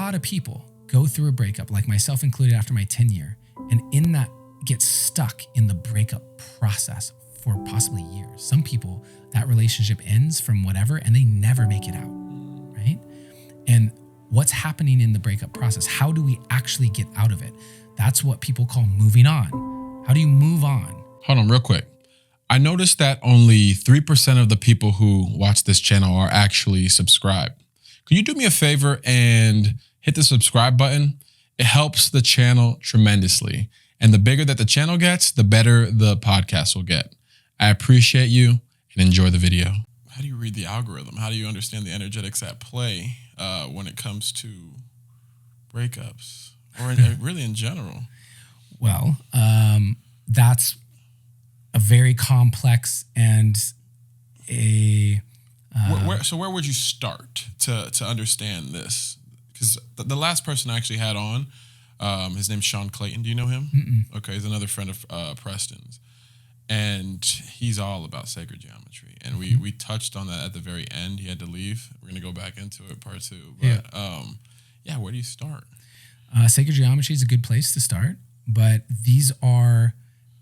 lot of people go through a breakup, like myself included, after my 10 year, and in that get stuck in the breakup process for possibly years. Some people, that relationship ends from whatever and they never make it out, right? And what's happening in the breakup process? How do we actually get out of it? That's what people call moving on. How do you move on? Hold on real quick. I noticed that only 3% of the people who watch this channel are actually subscribed. Could you do me a favor and hit the subscribe button? It helps the channel tremendously. And the bigger that the channel gets, the better the podcast will get. I appreciate you and enjoy the video. How do you read the algorithm? How do you understand the energetics at play when it comes to breakups or really in general? Well, that's a very complex and So where would you start to understand this? Because the last person I actually had on, his name's Sean Clayton. Do you know him? Mm-mm. Okay, he's another friend of Preston's. And he's all about sacred geometry. And we touched on that at the very end. He had to leave. We're going to go back into it, part 2. But where do you start? Sacred geometry is a good place to start. But these are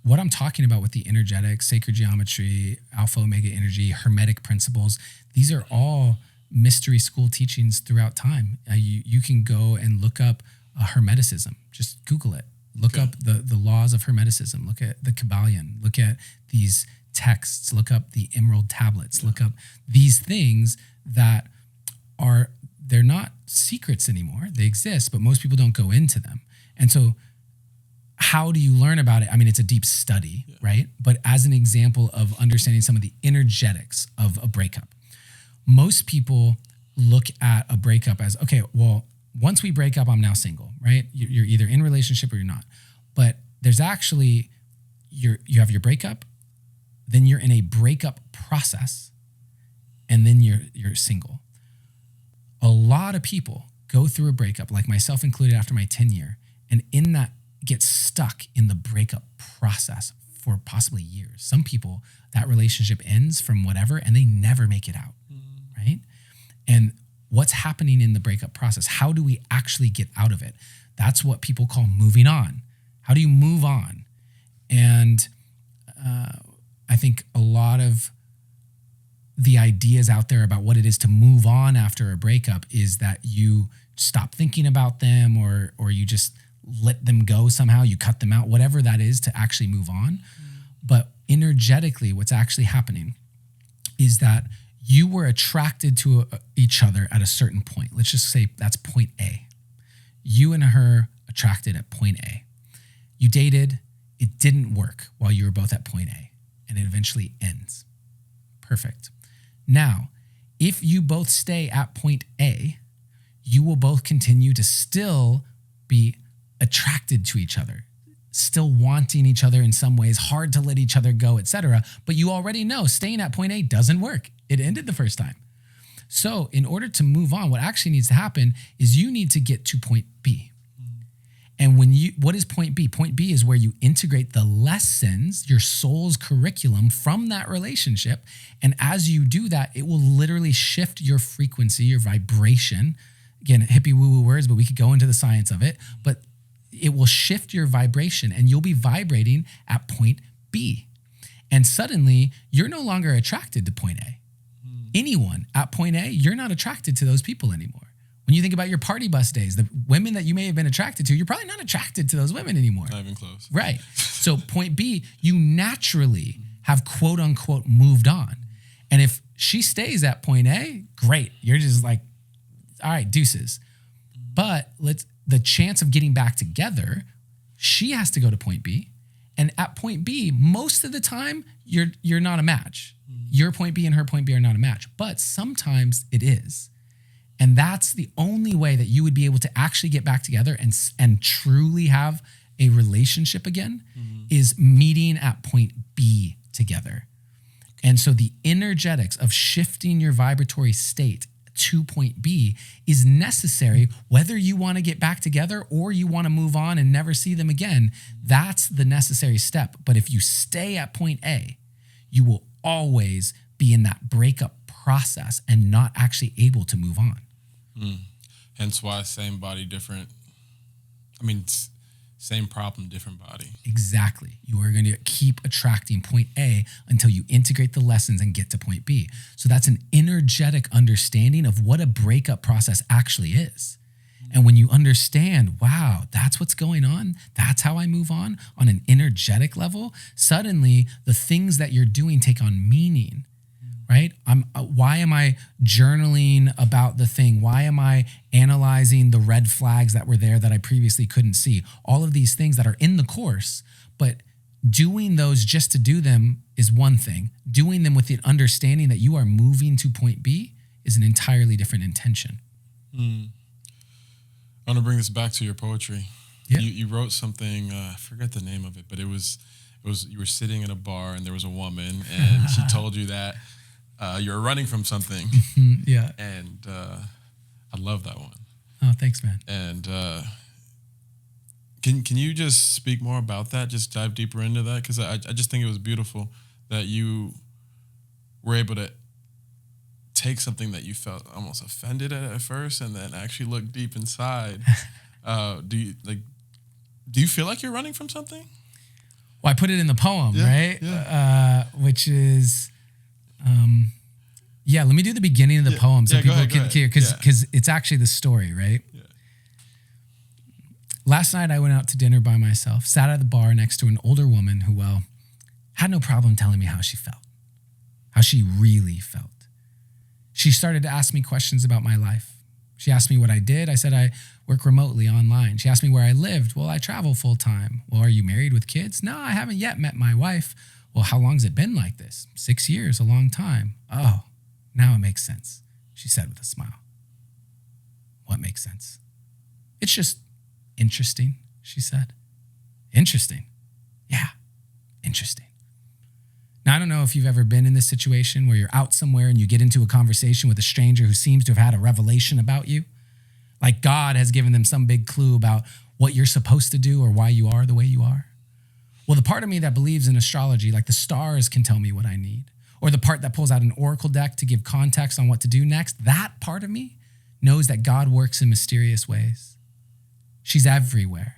what I'm talking about with the energetic, sacred geometry, alpha, omega energy, hermetic principles. These are all mystery school teachings throughout time. You can go and look up Hermeticism. Just Google it. Look up the laws of Hermeticism. Look at the Kabbalion. Look at these texts. Look up the Emerald Tablets. Look up these things that they're not secrets anymore. They exist, but most people don't go into them. And so how do you learn about it? I mean, it's a deep study, right? But as an example of understanding some of the energetics of a breakup, most people look at a breakup as, okay, well, once we break up, I'm now single, right? You're either in a relationship or you're not. But there's actually, you have your breakup, then you're in a breakup process, and then you're single. A lot of people go through a breakup, like myself included, after my 10 year, and in that get stuck in the breakup process for possibly years. Some people, that relationship ends from whatever, and they never make it out, right? And what's happening in the breakup process? How do we actually get out of it? That's what people call moving on. How do you move on? And I think a lot of the ideas out there about what it is to move on after a breakup is that you stop thinking about them or you just let them go somehow, you cut them out, whatever that is to actually move on. But energetically, what's actually happening is that you were attracted to each other at a certain point. Let's just say that's point A. You and her attracted at point A. You dated, it didn't work while you were both at point A, and it eventually ends. Perfect. Now, if you both stay at point A, you will both continue to still be attracted to each other, still wanting each other in some ways, hard to let each other go, etc. But you already know staying at point A doesn't work. It ended the first time. So in order to move on, what actually needs to happen is you need to get to point B. And what is point B? Point B is where you integrate the lessons, your soul's curriculum from that relationship. And as you do that, it will literally shift your frequency, your vibration. Again, hippie woo-woo words, but we could go into the science of it. But it will shift your vibration and you'll be vibrating at point B. And suddenly, you're no longer attracted to point A. Anyone at point A, you're not attracted to those people anymore. When you think about your party bus days, the women that you may have been attracted to, you're probably not attracted to those women anymore. Not even close. Right. So point B, you naturally have quote unquote moved on. And if she stays at point A, great. You're just like, all right, deuces. But the chance of getting back together, she has to go to point B. And at point B, most of the time, you're not a match. Your point B and her point B are not a match. But sometimes it is. And that's the only way that you would be able to actually get back together and truly have a relationship again is meeting at point B together. And so the energetics of shifting your vibratory state to point B is necessary whether you want to get back together or you want to move on and never see them again. That's the necessary step. But if you stay at point A, you will always be in that breakup process and not actually able to move on. Hence why same body, different. I mean, same problem, different body. Exactly. You are going to keep attracting point A until you integrate the lessons and get to point B. So that's an energetic understanding of what a breakup process actually is. And when you understand, wow, that's what's going on, that's how I move on an energetic level, suddenly the things that you're doing take on meaning, right? Why am I journaling about the thing? Why am I analyzing the red flags that were there that I previously couldn't see? All of these things that are in the course, but doing those just to do them is one thing. Doing them with the understanding that you are moving to point B is an entirely different intention. I want to bring this back to your poetry. Yeah. You wrote something, I forget the name of it, but it was you were sitting in a bar and there was a woman and she told you that you're running from something. Yeah. And I love that one. Oh, thanks, man. And can you just speak more about that? Just dive deeper into that? Because I just think it was beautiful that you were able to take something that you felt almost offended at first and then actually look deep inside. Do you feel like you're running from something? Well, I put it in the poem, right? Yeah. Which is, let me do the beginning of the poem so people can hear, because it's actually the story, right? Yeah. Last night I went out to dinner by myself, sat at the bar next to an older woman who, had no problem telling me how she felt, how she really felt. She started to ask me questions about my life. She asked me what I did. I said I work remotely online. She asked me where I lived. Well, I travel full time. Well, are you married with kids? No, I haven't yet met my wife. Well, how long has it been like this? 6 years, a long time. Oh, now it makes sense, she said with a smile. What makes sense? It's just interesting, she said. Interesting? Yeah, interesting. Now, I don't know if you've ever been in this situation where you're out somewhere and you get into a conversation with a stranger who seems to have had a revelation about you. Like God has given them some big clue about what you're supposed to do or why you are the way you are. Well, the part of me that believes in astrology, like the stars can tell me what I need, or the part that pulls out an oracle deck to give context on what to do next, that part of me knows that God works in mysterious ways. She's everywhere.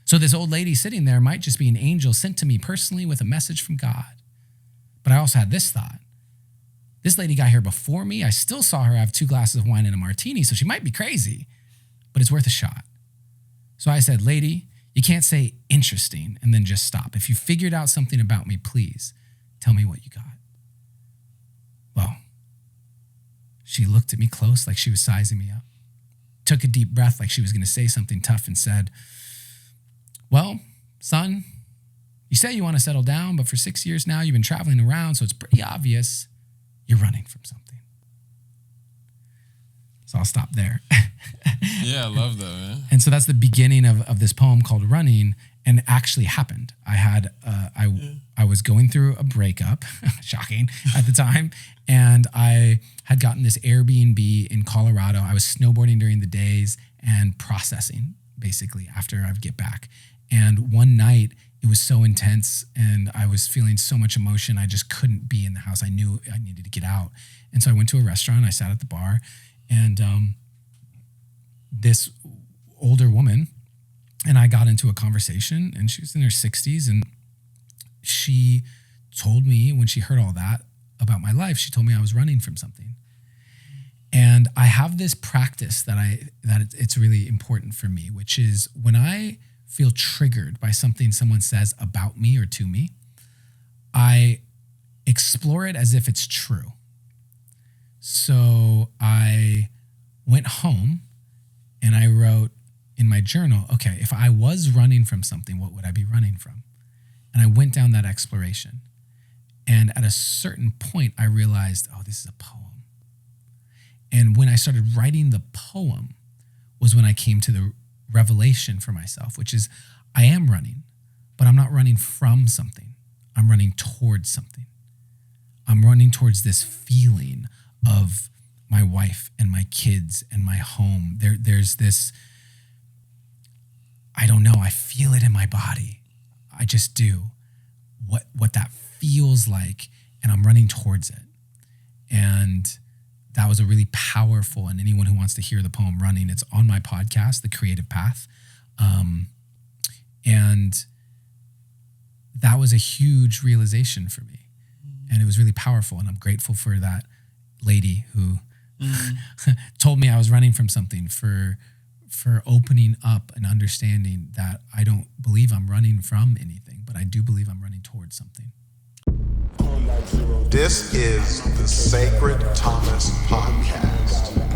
So this old lady sitting there might just be an angel sent to me personally with a message from God. But I also had this thought. This lady got here before me. I still saw her have 2 glasses of wine and a martini, so she might be crazy, but it's worth a shot. So I said, lady, you can't say interesting and then just stop. If you figured out something about me, please tell me what you got. Well, she looked at me close like she was sizing me up, took a deep breath like she was going to say something tough and said, well, son, you say you want to settle down, but for 6 years now, you've been traveling around, so it's pretty obvious you're running from something. So I'll stop there. Yeah, I love that, man. And so that's the beginning of this poem called Running, and it actually happened. I was going through a breakup, shocking at the time, and I had gotten this Airbnb in Colorado. I was snowboarding during the days and processing, basically, after I would get back. And one night, it was so intense and I was feeling so much emotion. I just couldn't be in the house. I knew I needed to get out. And so I went to a restaurant. I sat at the bar and this older woman and I got into a conversation and she was in her 60s and she told me when she heard all that about my life, she told me I was running from something. And I have this practice that it's really important for me, which is when I feel triggered by something someone says about me or to me, I explore it as if it's true. So I went home and I wrote in my journal, okay, if I was running from something, what would I be running from? And I went down that exploration. And at a certain point, I realized, oh, this is a poem. And when I started writing the poem was when I came to the revelation for myself, which is I am running, but I'm not running from something. I'm running towards something. I'm running towards this feeling of my wife and my kids and my home. There's this, I don't know, I feel it in my body. I just do. What that feels like, and I'm running towards it. And that was a really powerful, and anyone who wants to hear the poem Running, it's on my podcast, The Creative Path. And that was a huge realization for me. And it was really powerful. And I'm grateful for that lady who told me I was running from something, for opening up and understanding that I don't believe I'm running from anything, but I do believe I'm running towards something. This is the Sacred Thomas Podcast.